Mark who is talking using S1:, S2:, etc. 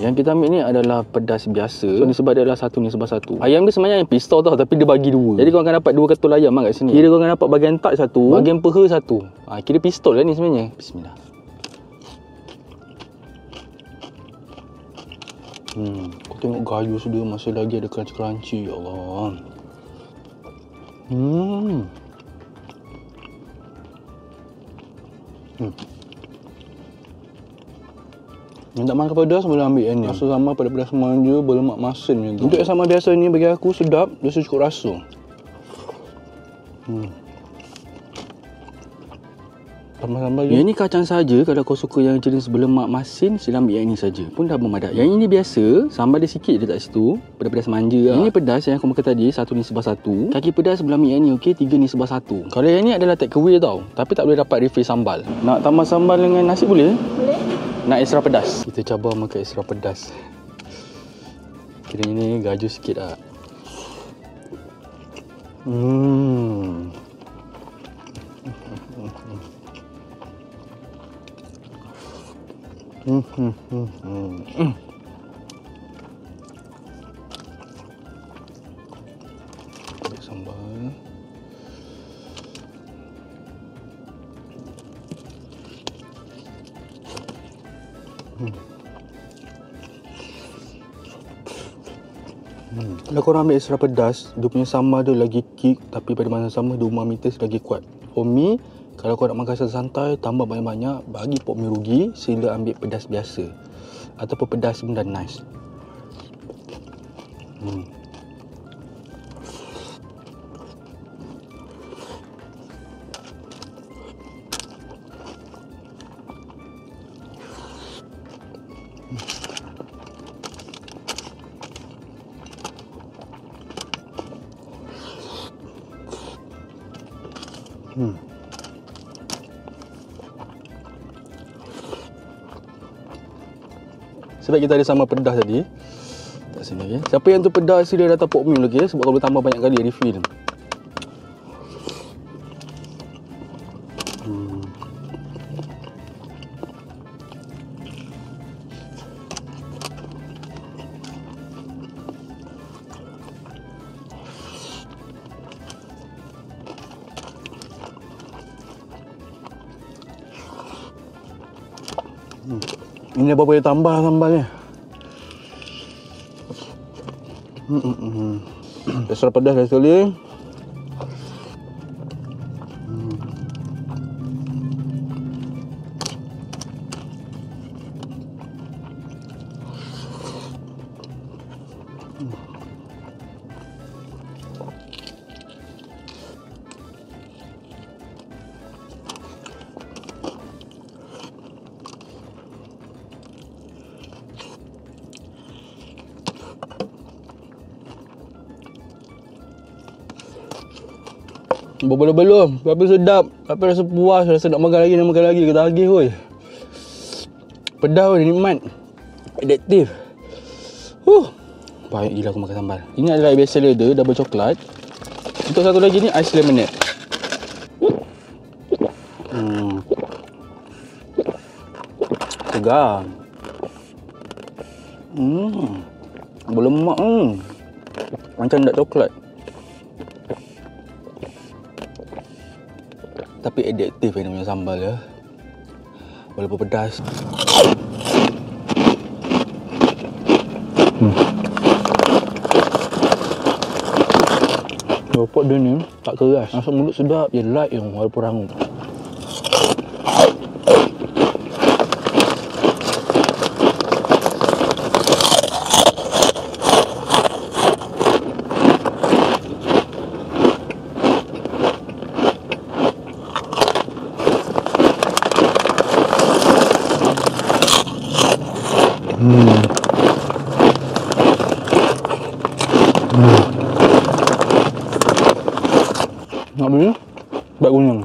S1: Yang kita ambil ni adalah pedas biasa. So disebab dia adalah 1 nisbah 1. Ayam dia sebenarnya ayam pistol tau, tapi dia bagi 2. Jadi kau akan dapat 2 ketul ayam kat sini. Kira kau akan dapat bahagian tak 1, bahagian peha 1. Kira pistol lah ni sebenarnya. Bismillah. Kau tengok gayus dia masih lagi ada crunchy-crunchy. Ya Allah. Yang tak makan pedas boleh ambil yang ni. Rasa sama pada pedas manja, berlemak masin macam tu. Untuk yang sama biasa ni bagi aku sedap, dia cukup rasa. Tambah-tambah je. Yang ni kacang saja. Kalau kau suka yang jenis berlemak masin, sila ambil yang ini saja. Pun dah memadai. Yang ini biasa, sambal dia sikit dia tak situ. Pedas manja lah. Ini pedas yang aku makan tadi, 1 nisbah 1. Kaki pedas sebelah ambil yang ni, okey, 3 nisbah 1. Kalau yang ni adalah take away tau. Tapi tak boleh dapat refill sambal. Nak tambah sambal dengan nasi boleh?
S2: Boleh.
S1: Nak extra pedas? Kita cabar makan extra pedas. Kira ini gajus sikit lah. Ambil sambal. Kalau korang ambil extra pedas, dia punya sambal dia lagi kick, tapi pada masa sama dia umami taste lagi kuat. For me, kalau kau nak makan santai, tambah banyak-banyak, bagi pok mi rugi, sila ambil pedas biasa. Ataupun pedas pun dah nice. Sebab kita ada sambal pedas tadi. Tak sini okey. Siapa yang tu pedas dia datang pok mi lagi, sebab kau boleh tambah banyak kali refill. Ini apa boleh tambah sambalnya. Extra pedas dah sekali. Belum, tapi sedap, tapi rasa puas, rasa nak makan lagi, kita agih woi. Pedas woi, nikmat. Adiktif. Baik gila aku makan sambal. Ini adalah air biasa leda, double coklat. Untuk satu lagi ni ais lemonade. Segar. Berlemak macam dak coklat. Tapi adiktif ni punya sambal ya. Walaupun pedas. Keropok dia ni tak keras. Masuk mulut sedap. Dia light yang walaupun rangup. Nak beli? Baik kunyang.